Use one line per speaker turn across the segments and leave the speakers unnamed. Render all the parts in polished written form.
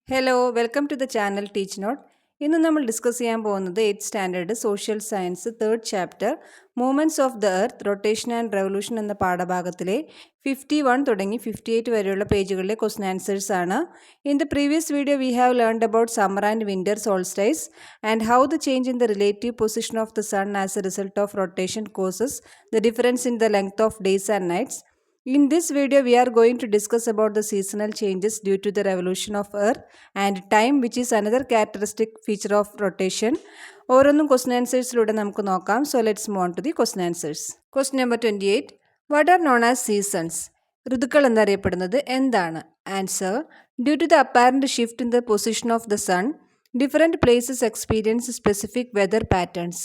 Hello welcome to the channel teach note. ഇന്ന് നമ്മൾ discuss ചെയ്യാൻ പോകുന്നത് 8th standard social science 3rd chapter movements of the earth rotation and revolution എന്ന പാഠഭാഗത്തിലെ 51 തുടങ്ങി 58 വരെയുള്ള പേജുകളിലെ ക്വസ്റ്റൻ ആൻസേഴ്സ് ആണ്. In the previous video we have learned about summer and winter solstice and how the change in the relative position of the sun as a result of rotation causes the difference in the length of days and nights. In this video, we are going to discuss about the seasonal changes due to the revolution of Earth and time, which is another characteristic feature of rotation. ഓരോന്നും question ആൻസേഴ്സിലൂടെ നമുക്ക് നോക്കാം. So let's move on to the question answers. Question number 28. What are known as seasons? ഋതുക്കൾ എന്നറിയപ്പെടുന്നത് എന്താണ്? Answer. Due to the apparent shift in the position of the sun, different places experience specific weather patterns.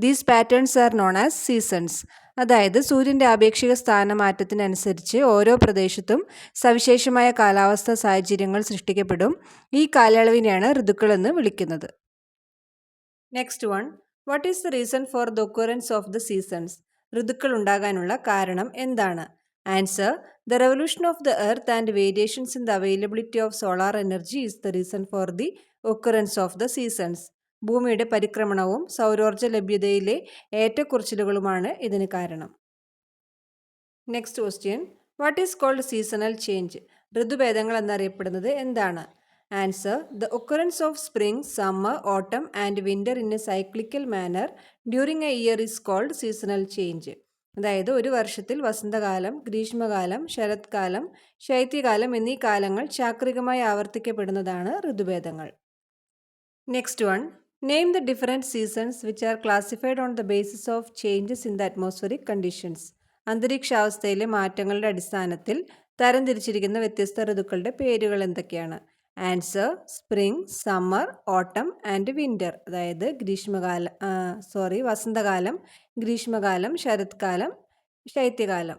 These patterns are known as seasons. അതായത് സൂര്യൻ്റെ ആപേക്ഷിക സ്ഥാനമാറ്റത്തിനനുസരിച്ച് ഓരോ പ്രദേശത്തും സവിശേഷമായ കാലാവസ്ഥാ സാഹചര്യങ്ങൾ സൃഷ്ടിക്കപ്പെടും. ഈ കാലയളവിനെയാണ് ഋതുക്കളെന്ന് വിളിക്കുന്നത്. Next one, what is the reason for the occurrence of the seasons? ഋതുക്കൾ ഉണ്ടാകാനുള്ള കാരണം എന്താണ്? Answer. The revolution of the earth and variations in the availability of solar energy is the reason for the occurrence of the seasons. ഭൂമിയുടെ പരിക്രമണവും സൗരോർജ്ജ ലഭ്യതയിലെ ഏറ്റക്കുറച്ചിലുകളുമാണ് ഇതിന് കാരണം. Next question, what is called seasonal change? ഋതുഭേദങ്ങൾ എന്നറിയപ്പെടുന്നത് എന്താണ്? Answer. The occurrence of spring, summer, autumn and winter in A cyclical manner during a year is called seasonal change. അതായത് ഒരു വർഷത്തിൽ വസന്തകാലം, ഗ്രീഷ്മകാലം, ശരത്കാലം, ശൈത്യകാലം എന്നീ കാലങ്ങൾ ചാക്രികമായി ആവർത്തിക്കപ്പെടുന്നതാണ് ഋതുഭേദങ്ങൾ. Next one, name the different seasons which are classified on the basis of changes in the atmospheric conditions. അന്തരീക്ഷാവസ്ഥയിലെ മാറ്റങ്ങളുടെ അടിസ്ഥാനത്തിൽ തരംതിരിച്ചിരിക്കുന്ന വ്യത്യസ്ത ഋതുക്കളുടെ പേരുകൾ എന്തൊക്കെയാണ്? Answer. Spring, summer, autumn and winter. അതായത് വസന്തകാലം, ഗ്രീഷ്മകാലം, ശരത്കാലം, ശൈത്യകാലം.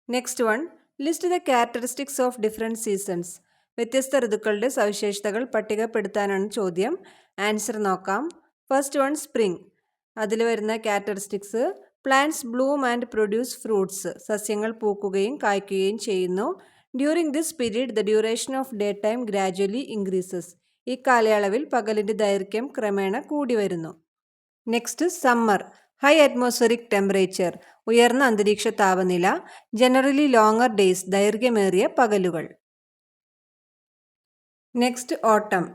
Next one, list the characteristics of different seasons. വ്യത്യസ്ത ഋതുക്കളുടെ സവിശേഷതകൾ പട്ടികപ്പെടുത്താനാണ് ചോദ്യം. ആൻസർ നോക്കാം. First one, spring. അതിൽ വരുന്ന characteristics: plants bloom and produce fruits. സസ്യങ്ങൾ പൂക്കുകയും കായ്ക്കുകയും ചെയ്യുന്നു. During this period the duration of day time gradually increases. ഈ കാലയളവിൽ പകലിൻ്റെ ദൈർഘ്യം ക്രമേണ കൂടി വരുന്നു. Next, summer. High atmospheric temperature. ഉയർന്ന അന്തരീക്ഷ താപനില. Generally longer days. ദൈർഘ്യമേറിയ പകലുകൾ. Next, autumn.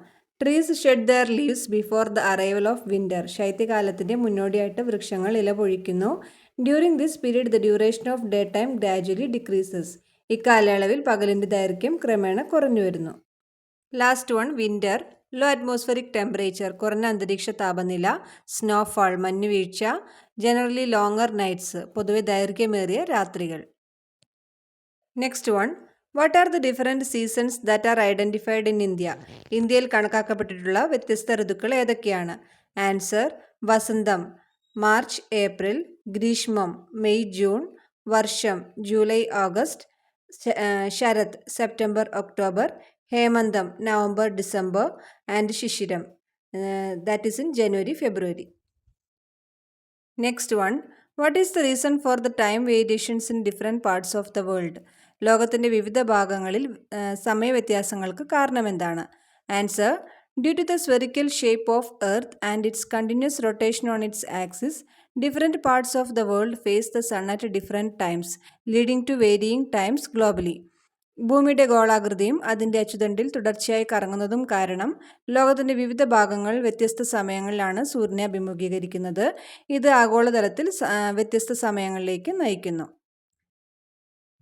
Trees shed their leaves before the arrival of winter. ശൈത്യകാലത്തിൻ്റെ മുന്നോടിയായിട്ട് വൃക്ഷങ്ങൾ ഇല പൊഴിക്കുന്നു. During this period the duration of day time gradually decreases. ഇക്കാലയളവിൽ പകലിൻ്റെ ദൈർഘ്യം ക്രമേണ കുറഞ്ഞു വരുന്നു. Last one, winter. Low atmospheric temperature. കുറഞ്ഞ അന്തരീക്ഷ താപനില. സ്നോഫാൾ. മഞ്ഞുവീഴ്ച. Generally longer nights. പൊതുവെ ദൈർഘ്യമേറിയ രാത്രികൾ. Next one, what are the different seasons that are identified in India? ഇന്ത്യയിൽ കണക്കാക്കപ്പെട്ടിട്ടുള്ള വ്യത്യസ്ത ഋതുക്കൾ ഏതൊക്കെയാണ്? ആൻസർ. വസന്തം മാർച്ച് ഏപ്രിൽ, ഗ്രീഷ്മം മെയ് ജൂൺ, വർഷം ജൂലൈ ഓഗസ്റ്റ്, ശരത് സെപ്റ്റംബർ ഒക്ടോബർ, ഹേമന്തം നവംബർ ഡിസംബർ ആൻഡ് ശിശിരം that is in January February. Next one, what is the reason for the time variations in different parts of the world? ലോകത്തിൻ്റെ വിവിധ ഭാഗങ്ങളിൽ സമയവ്യത്യാസങ്ങൾക്ക് കാരണമെന്താണ്? Answer. Due to the spherical shape of earth and its continuous rotation on its axis, different parts of the world face the sun at different times leading to varying times globally. ഭൂമിയുടെ ഗോളാകൃതിയും അതിൻ്റെ അച്ചുതണ്ടിൽ തുടർച്ചയായി കറങ്ങുന്നതും കാരണം ലോകത്തിൻ്റെ വിവിധ ഭാഗങ്ങൾ വ്യത്യസ്ത സമയങ്ങളിലാണ് സൂര്യനെ അഭിമുഖീകരിക്കുന്നത്. ഇത് ആഗോളതലത്തിൽ വ്യത്യസ്ത സമയങ്ങളിലേക്ക് നയിക്കുന്നു.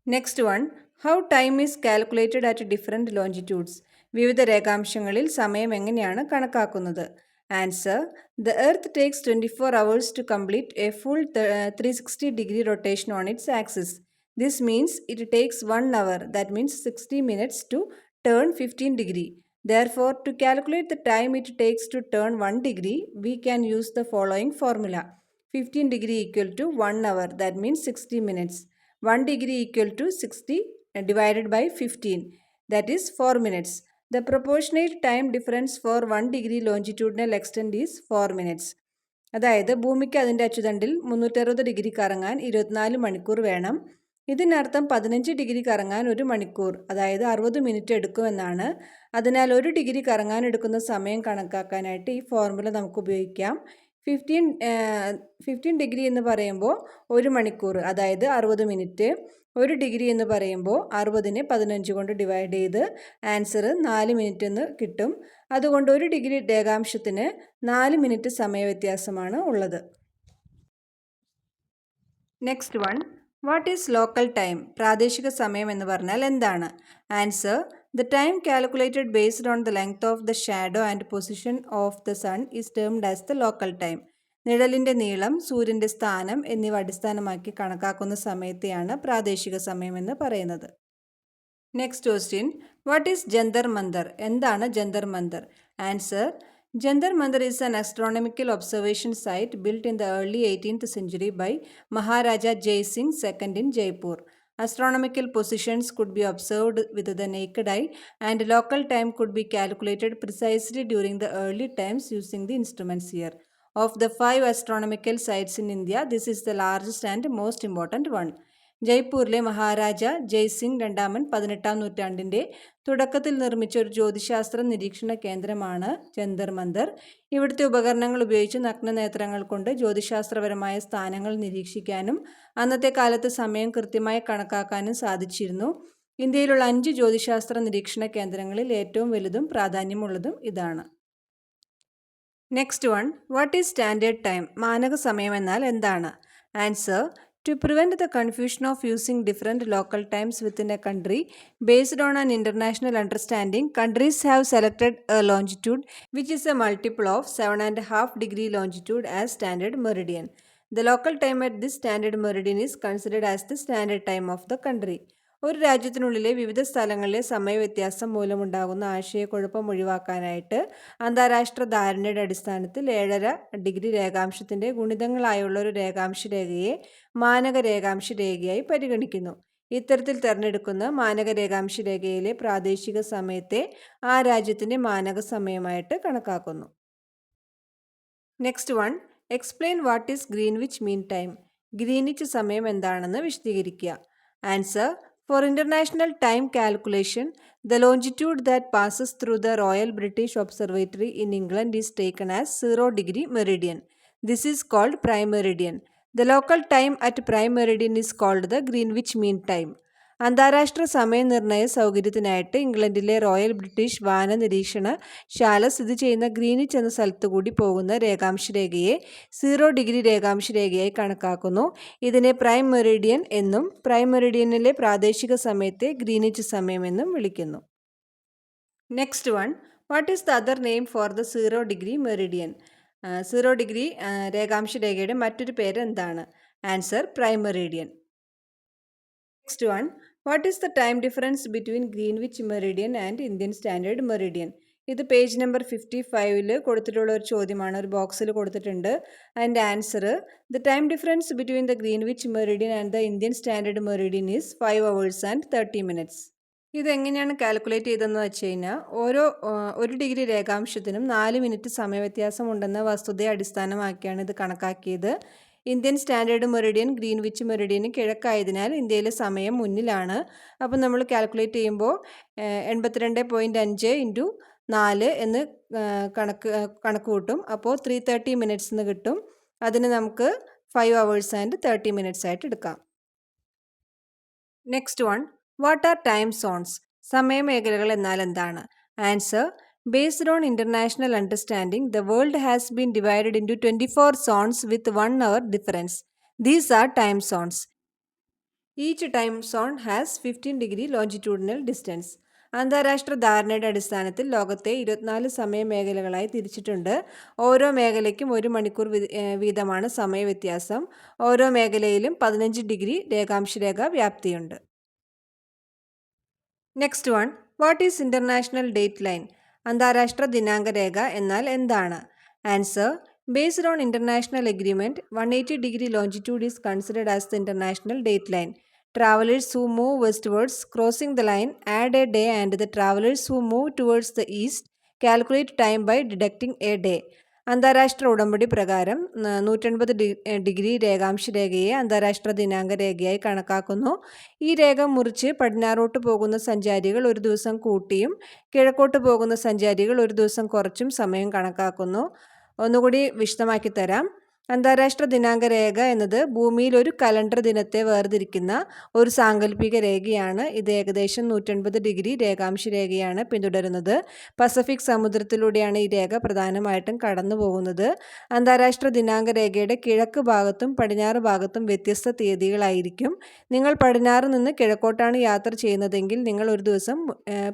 Next one, how time is calculated at different longitudes. വിവിധ രേഖാംശങ്ങളിൽ സമയം എങ്ങനെയാണ് കണക്കാക്കുന്നത്? Answer. The earth takes 24 hours to complete a full 360-degree rotation on its axis. This means it takes 1 hour, that means 60 minutes to turn 15 degree. Therefore, to calculate the time it takes to turn 1 degree, we can use the following formula. 15 degree equal to 1 hour, that means 60 minutes. 1 degree equal to 60 divided by 15, that is 4 minutes. The proportionate time difference for 1 degree longitudinal extent is 4 minutes. അതായത് ഭൂമിക്ക് അതിൻ്റെ അച്ചുതണ്ടിൽ 360 degree കറങ്ങാൻ 24 മണിക്കൂർ വേണം. ഇതിനർത്ഥം 15 degree കറങ്ങാൻ 1 മണിക്കൂർ, അതായത് 60 മിനിറ്റ് എടുക്കുമെന്നാണ്. അതിനാൽ 1 ഡിഗ്രി കറങ്ങാൻ എടുക്കുന്ന സമയം കണക്കാക്കാനായിട്ട് ഈ ഫോർമുല നമുക്ക് ഉപയോഗിക്കാം. 15 ഡിഗ്രി എന്ന് പറയുമ്പോൾ 1 മണിക്കൂർ, അതായത് 60 മിനിറ്റ്. 1 ഡിഗ്രി എന്ന് പറയുമ്പോൾ 60നെ 15 കൊണ്ട് ഡിവൈഡ് ചെയ്ത് ആൻസർ 4 മിനിറ്റ് എന്ന് കിട്ടും. അതുകൊണ്ട് 1 ഡിഗ്രി രേഖാംശത്തിന് 4 മിനിറ്റ് സമയവ്യത്യാസമാണ് ഉള്ളത്. Next one, what is local time? പ്രാദേശിക സമയം എന്ന് പറഞ്ഞാൽ എന്താണ്? Answer, the time calculated based on the length of the shadow and position of the sun is termed as the local time. നിഴലിൻ്റെ നീളം, സൂര്യൻ്റെ സ്ഥാനം എന്നിവ അടിസ്ഥാനമാക്കി കണക്കാക്കുന്ന സമയത്തെയാണ് പ്രാദേശിക സമയം എന്ന് പറയുന്നത്. Next question, what is Jantar Mantar? എന്താണ് Jantar Mantar? Answer, Jantar Mandir is an astronomical observation site built in the early 18th century by Maharaja Jai Singh II in Jaipur. Astronomical positions could be observed with the naked eye, and local time could be calculated precisely during the early times using the instruments here. Of the 5 astronomical sites in India, this is the largest and most important one. ജയ്പൂരിലെ മഹാരാജ ജയ്സിംഗ് രണ്ടാമൻ 18-ാം നൂറ്റാണ്ടിൻ്റെ തുടക്കത്തിൽ നിർമ്മിച്ച ഒരു ജ്യോതിശാസ്ത്ര നിരീക്ഷണ കേന്ദ്രമാണ് ജന്തർ മന്തർ. ഇവിടുത്തെ ഉപകരണങ്ങൾ ഉപയോഗിച്ച് നഗ്നനേത്രങ്ങൾ കൊണ്ട് ജ്യോതിശാസ്ത്രപരമായ സ്ഥാനങ്ങൾ നിരീക്ഷിക്കാനും അന്നത്തെ കാലത്ത് സമയം കൃത്യമായി കണക്കാക്കാനും സാധിച്ചിരുന്നു. ഇന്ത്യയിലുള്ള 5 ജ്യോതിശാസ്ത്ര നിരീക്ഷണ കേന്ദ്രങ്ങളിൽ ഏറ്റവും വലുതും പ്രാധാന്യമുള്ളതും ഇതാണ്. Next one, what is standard time? മാനക സമയം എന്നാൽ എന്താണ്? Answer, to prevent the confusion of using different local times within a country based on an international understanding, countries have selected a longitude which is a multiple of 7.5 degree longitude as standard meridian. The local time at this standard meridian is considered as the standard time of the country. ഒരു രാജ്യത്തിനുള്ളിലെ വിവിധ സ്ഥലങ്ങളിലെ സമയവ്യത്യാസം മൂലമുണ്ടാകുന്ന ആശയക്കുഴപ്പം ഒഴിവാക്കാനായിട്ട് അന്താരാഷ്ട്ര ധാരണയുടെ അടിസ്ഥാനത്തിൽ 7.5 degree രേഖാംശത്തിൻ്റെ ഗുണിതങ്ങളായുള്ള ഒരു രേഖാംശ രേഖയെ മാനക രേഖാംശ രേഖയായി പരിഗണിക്കുന്നു. ഇത്തരത്തിൽ തിരഞ്ഞെടുക്കുന്ന മാനക രേഖാംശ രേഖയിലെ പ്രാദേശിക സമയത്തെ ആ രാജ്യത്തിൻ്റെ മാനക സമയമായിട്ട് കണക്കാക്കുന്നു. Next one, explain what is Greenwich mean time? Greenwich സമയം എന്താണെന്ന് വിശദീകരിക്കുക. Answer, for international time calculation, the longitude that passes through the Royal British Observatory in England is taken as 0 degree meridian. This is called prime meridian. The local time at prime meridian is called the Greenwich Mean Time. അന്താരാഷ്ട്ര സമയനിർണയ സൗകര്യത്തിനായിട്ട് ഇംഗ്ലണ്ടിലെ royal British വാന നിരീക്ഷണശാല സ്ഥിതി ചെയ്യുന്ന Greenwich എന്ന സ്ഥലത്തുകൂടി പോകുന്ന രേഖാംശ രേഖയെ 0 degree രേഖാംശ രേഖയായി കണക്കാക്കുന്നു. ഇതിനെ പ്രൈം മെറിഡിയൻ എന്നും പ്രൈം മെറിഡിയനിലെ പ്രാദേശിക സമയത്തെ ഗ്രീനിച്ച് സമയമെന്നും വിളിക്കുന്നു. Next one, what is the other name for the 0 degree meridian? 0 degree രേഖാംശ രേഖയുടെ മറ്റൊരു പേര് എന്താണ്? Answer, prime meridian. Next one, what is the time difference between Greenwich meridian and Indian standard meridian? ഇത് പേജ് നമ്പർ 55 കൊടുത്തിട്ടുള്ള ഒരു ചോദ്യമാണ്, ഒരു ബോക്സിൽ കൊടുത്തിട്ടുണ്ട്. അതിൻ്റെ answer, the time difference between the Greenwich meridian and the Indian standard Meridian is 5 hours and 30 minutes. ഇതെങ്ങനെയാണ് calculate ചെയ്തതെന്ന് വെച്ച് കഴിഞ്ഞാൽ, ഒരു ഡിഗ്രി രേഖാംശത്തിനും 4 മിനിറ്റ് സമയവ്യത്യാസം ഉണ്ടെന്ന വസ്തുതയെ അടിസ്ഥാനമാക്കിയാണ് ഇത് കണക്കാക്കിയത്. ഇന്ത്യൻ സ്റ്റാൻഡേർഡ് മെറിഡിയൻ ഗ്രീൻവിച്ച് മെറിഡിയന് കിഴക്കായതിനാൽ ഇന്ത്യയിലെ സമയം മുന്നിലാണ്. അപ്പോൾ നമ്മൾ കാൽക്കുലേറ്റ് ചെയ്യുമ്പോൾ 82.5 × 4 എന്ന് കണക്ക് കൂട്ടും. അപ്പോൾ 330 minutes എന്ന് കിട്ടും. അതിന് നമുക്ക് 5 hours and 30 minutes ആയിട്ട് എടുക്കാം. Next one, what are time zones? സമയമേഖലകൾ എന്നാൽ എന്താണ്? Answer, based on international understanding, the world has been divided into 24 zones with 1 hour difference. These are time zones. Each time zone has 15 degree longitudinal distance. അന്താരാഷ്ട്ര ധാരണയുടെ അടിസ്ഥാനത്തിൽ ലോകത്തെ 24 സമയമേഖലകളായി തിരിച്ചിട്ടുണ്ട്. ഓരോ മേഖലയ്ക്കും 1 മണിക്കൂർ വീതമാണ് സമയവ്യത്യാസം. ഓരോ മേഖലയിലും 15 ഡിഗ്രി രേഖാംശരേഖ വ്യാപ്തിയുണ്ട്. Next one, what is international date line? അന്താരാഷ്ട്ര ദിനാങ്ക രേഖ എന്നാൽ എന്താണ്? Answer, based on international agreement, 180 degree longitude is considered as the international date line. Travelers who move westwards crossing the line add a day, and the travelers who move towards the east calculate time by deducting a day. അന്താരാഷ്ട്ര ഉടമ്പടി പ്രകാരം 180 degree രേഖാംശ രേഖയെ അന്താരാഷ്ട്ര ദിനാങ്ക രേഖയായി കണക്കാക്കുന്നു. ഈ രേഖ മുറിച്ച് പടിഞ്ഞാറോട്ട് പോകുന്ന സഞ്ചാരികൾ ഒരു ദിവസം കൂട്ടിയും കിഴക്കോട്ട് പോകുന്ന സഞ്ചാരികൾ ഒരു ദിവസം കുറച്ചും സമയം കണക്കാക്കുന്നു. ഒന്നുകൂടി വിശദമാക്കി തരാം. അന്താരാഷ്ട്ര ദിനാങ്ക രേഖ എന്നത് ഭൂമിയിൽ ഒരു കലണ്ടർ ദിനത്തെ വേർതിരിക്കുന്ന ഒരു സാങ്കല്പിക രേഖയാണ്. ഇത് ഏകദേശം 180 ഡിഗ്രി രേഖാംശ രേഖയാണ് പിന്തുടരുന്നത്. പസഫിക് സമുദ്രത്തിലൂടെയാണ് ഈ രേഖ പ്രധാനമായിട്ടും കടന്നു പോകുന്നത്. അന്താരാഷ്ട്ര ദിനാങ്ക രേഖയുടെ കിഴക്ക് ഭാഗത്തും പടിഞ്ഞാറ് ഭാഗത്തും വ്യത്യസ്ത തീയതികളായിരിക്കും. നിങ്ങൾ പടിഞ്ഞാറ് നിന്ന് കിഴക്കോട്ടാണ് യാത്ര ചെയ്യുന്നതെങ്കിൽ നിങ്ങൾ ഒരു ദിവസം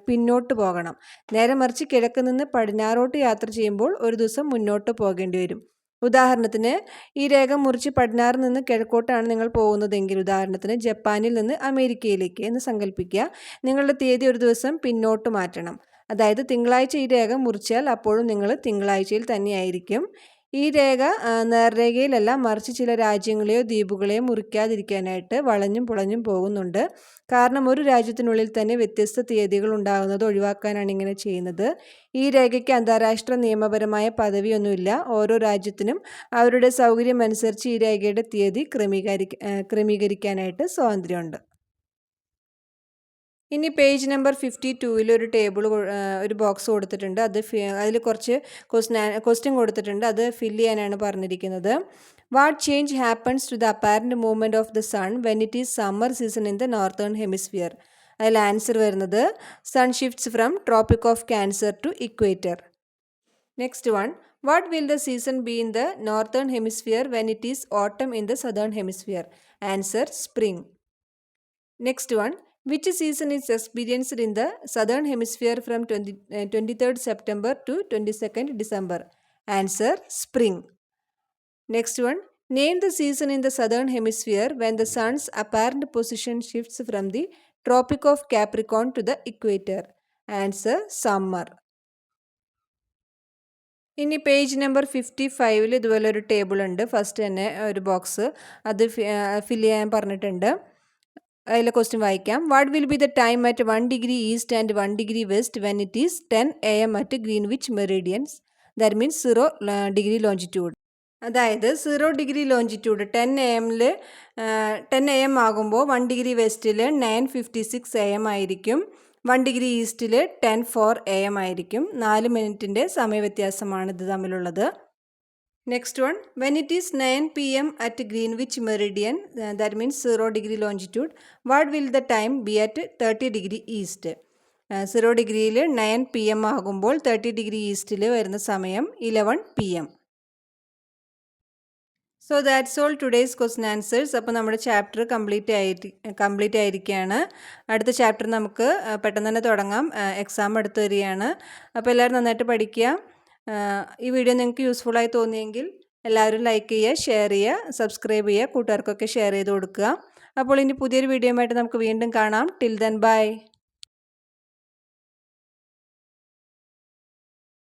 പിന്നോട്ട് പോകണം. നേരെ മറിച്ച് കിഴക്ക് നിന്ന് പടിഞ്ഞാറോട്ട് യാത്ര ചെയ്യുമ്പോൾ ഒരു ദിവസം മുന്നോട്ട് പോകേണ്ടി വരും. ഉദാഹരണത്തിന് ഈ രേഖ മുറിച്ച് പടിഞ്ഞാറ് നിന്ന് കിഴക്കോട്ടാണ് നിങ്ങൾ പോകുന്നതെങ്കിൽ, ഉദാഹരണത്തിന് ജപ്പാനിൽ നിന്ന് അമേരിക്കയിലേക്ക് എന്ന് സങ്കല്പിക്കുക. നിങ്ങളുടെ തീയതി ഒരു ദിവസം പിന്നോട്ട് മാറ്റണം. അതായത് തിങ്കളാഴ്ച ഈ രേഖ മുറിച്ചാൽ അപ്പോഴും നിങ്ങൾ തിങ്കളാഴ്ചയിൽ തന്നെയായിരിക്കും. ഈ രേഖ നേർരേഖയിലല്ല, മറിച്ച് ചില രാജ്യങ്ങളെയോ ദ്വീപുകളെയോ മുറിക്കാതിരിക്കാനായിട്ട് വളഞ്ഞും പുളഞ്ഞും പോകുന്നുണ്ട്. കാരണം ഒരു രാജ്യത്തിനുള്ളിൽ തന്നെ വ്യത്യസ്ത തീയതികൾ ഉണ്ടാകുന്നത് ഒഴിവാക്കാനാണ് ഇങ്ങനെ ചെയ്യുന്നത്. ഈ രേഖയ്ക്ക് അന്താരാഷ്ട്ര നിയമപരമായ പദവിയൊന്നുമില്ല. ഓരോ രാജ്യത്തിനും അവരുടെ സൗകര്യമനുസരിച്ച് ഈ രേഖയുടെ തീയതി ക്രമീകരിക്കാനായിട്ട് സ്വാതന്ത്ര്യമുണ്ട്. ഇനി പേജ് നമ്പർ 52 ഒരു ടേബിൾ ഒരു ബോക്സ് കൊടുത്തിട്ടുണ്ട്. അതിൽ കുറച്ച് ക്വസ്റ്റ്യൻ കൊടുത്തിട്ടുണ്ട്. അത് ഫില്ല് ചെയ്യാനാണ് പറഞ്ഞിരിക്കുന്നത്. What change happens to the apparent movement of the sun when it is summer season in the northern hemisphere? അതിൽ ആൻസർ വരുന്നത് sun shifts from Tropic of Cancer to equator. Next one, what will the season be in the northern hemisphere when it is autumn in the southern hemisphere? Answer spring. Next one, which season is experienced in the southern hemisphere from 23rd September to 22nd December? Answer spring. Next one, name the season in the southern hemisphere when the sun's apparent position shifts from the tropic of Capricorn to the equator. Answer summer. ഇനി page number 55 ഇതുപോലെ ഒരു table ഉണ്ട്. First തന്നെ ഒരു box അത് fill ചെയ്യാൻ പറഞ്ഞിട്ടുണ്ട്. അതിലെ ക്വസ്റ്റ്യൻ വായിക്കാം. What will be the time at 1 degree east and 1 degree west when it is 10 AM at Greenwich meridians? That means 0 degree longitude. അതായത് 0 ഡിഗ്രി ലോഞ്ചിറ്റ്യൂഡ് 10 AM ആകുമ്പോൾ 1 ഡിഗ്രി വെസ്റ്റിൽ 9:56 AM ആയിരിക്കും. 1 ഡിഗ്രി ഈസ്റ്റിൽ 10:04 AM ആയിരിക്കും. 4 മിനിറ്റിൻ്റെ സമയവ്യത്യാസമാണ് ഇത് തമ്മിലുള്ളത്. Next one, when it is 9 PM at Greenwich Meridian, that means 0 degree longitude, what will the time be at 30 degree east? 0 ഡിഗ്രിയിൽ 9 PM ആകുമ്പോൾ 30 degree ഈസ്റ്റിൽ വരുന്ന സമയം 11 PM. So that's all today's question answers. അപ്പോൾ നമ്മുടെ ചാപ്റ്റർ കംപ്ലീറ്റ് ആയിരിക്കുകയാണ്. അടുത്ത chapter നമുക്ക് പെട്ടെന്ന് തന്നെ തുടങ്ങാം. എക്സാം അടുത്ത് വരികയാണ്. അപ്പോൾ എല്ലാവരും നന്നായിട്ട് പഠിക്കുക. ഈ വീഡിയോ നിങ്ങൾക്ക് യൂസ്ഫുള്ളായി തോന്നിയെങ്കിൽ എല്ലാവരും ലൈക്ക് ചെയ്യുക, ഷെയർ ചെയ്യുക, സബ്സ്ക്രൈബ് ചെയ്യുക, കൂട്ടുകാർക്കൊക്കെ ഷെയർ ചെയ്ത് കൊടുക്കുക. അപ്പോൾ ഇനി പുതിയൊരു വീഡിയോയുമായിട്ട് നമുക്ക് വീണ്ടും കാണാം. Till then bye.